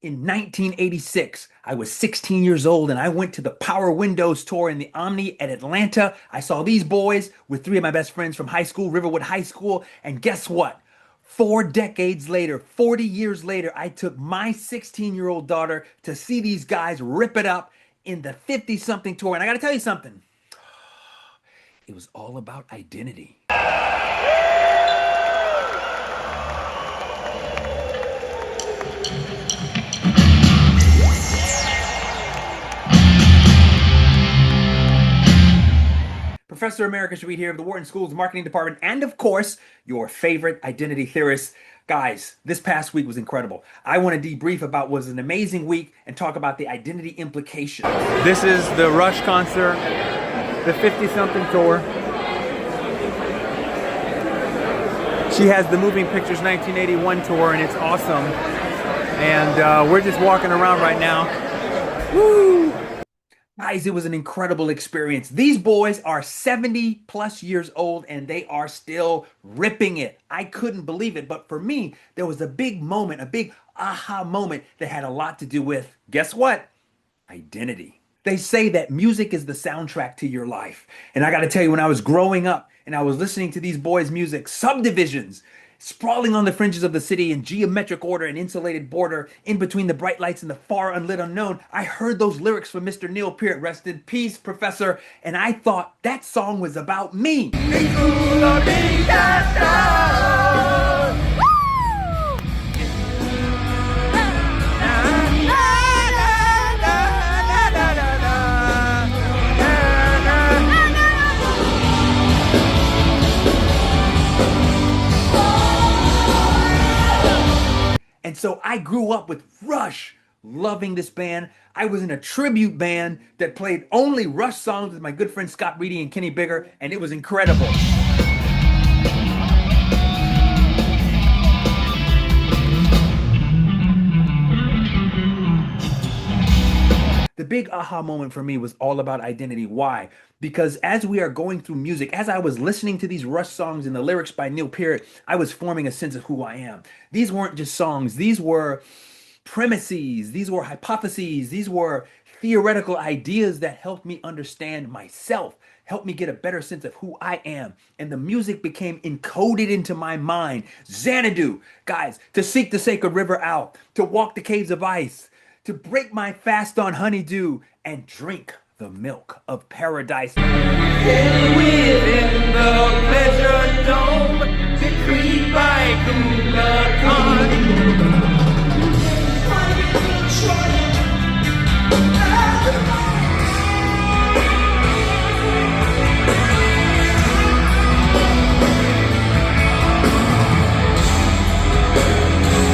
In 1986, I was 16 years old and I went to the Power Windows tour in the Omni at Atlanta. I saw these boys with three of my best friends from high school, Riverwood High School. And guess what? 4 decades later, 40 years later, I took my 16-year-old daughter to see these guys rip it up in the 50-something tour. And I got to tell you something. It was all about identity. Professor Emeritus Reed here of the Wharton School's Marketing Department, and of course, your favorite identity theorist. Guys, this past week was incredible. I want to debrief about what was an amazing week and talk about the identity implications. This is the Rush concert, the 50-something tour. She has the Moving Pictures 1981 tour, and it's awesome. And we're just walking around right now. Woo! Guys, it was an incredible experience. These boys are 70 plus years old and they are still ripping it. I couldn't believe it. But for me, there was a big moment, a big aha moment that had a lot to do with, guess what? Identity. They say that music is the soundtrack to your life. And I got to tell you, when I was growing up and I was listening to these boys' music, subdivisions, sprawling on the fringes of the city in geometric order and insulated border, in between the bright lights and the far unlit unknown, I heard those lyrics from Mr. Neil Peart, rest in peace, Professor, and I thought that song was about me. And so I grew up with Rush, loving this band. I was in a tribute band that played only Rush songs with my good friend Scott Reedy and Kenny Bigger, and it was incredible. The big aha moment for me was all about identity. Why? Because as we are going through music, as I was listening to these Rush songs and the lyrics by Neil Peart, I was forming a sense of who I am. These weren't just songs. These were premises. These were hypotheses. These were theoretical ideas that helped me understand myself, helped me get a better sense of who I am. And the music became encoded into my mind. Xanadu, guys, to seek the sacred river out, to walk the caves of ice, to break my fast on honeydew and drink the milk of paradise. Within the pleasure dome, decreed by Kublai Khan.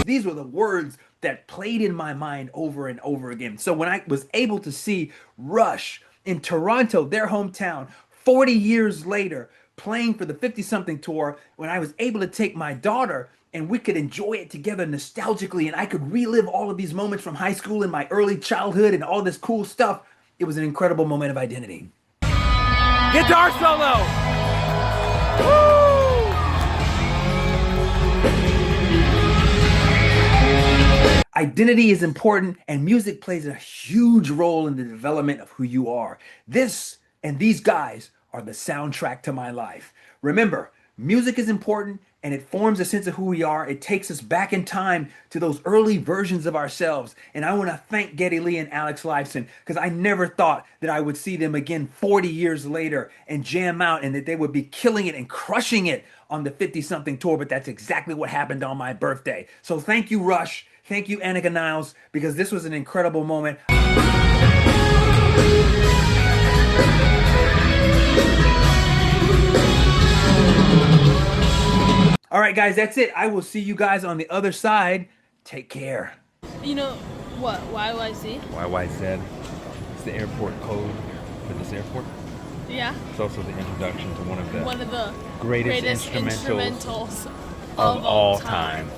These were the words that played in my mind over and over again. So when I was able to see Rush in Toronto, their hometown, 40 years later, playing for the 50-something tour, when I was able to take my daughter and we could enjoy it together nostalgically, and I could relive all of these moments from high school and my early childhood and all this cool stuff, it was an incredible moment of identity. Guitar solo! Woo! Identity is important, and music plays a huge role in the development of who you are. This and these guys are the soundtrack to my life. Remember, music is important, and it forms a sense of who we are. It takes us back in time to those early versions of ourselves. And I want to thank Geddy Lee and Alex Lifeson, because I never thought that I would see them again 40 years later and jam out, and that they would be killing it and crushing it on the 50-something tour. But that's exactly what happened on my birthday. So thank you, Rush. Thank you, Annika Niles, because this was an incredible moment. All right, guys, that's it. I will see you guys on the other side. Take care. You know what? YYZ? YYZ. It's the airport code for this airport. Yeah. It's also the introduction to one of the One of the greatest instrumentals instrumentals of all time.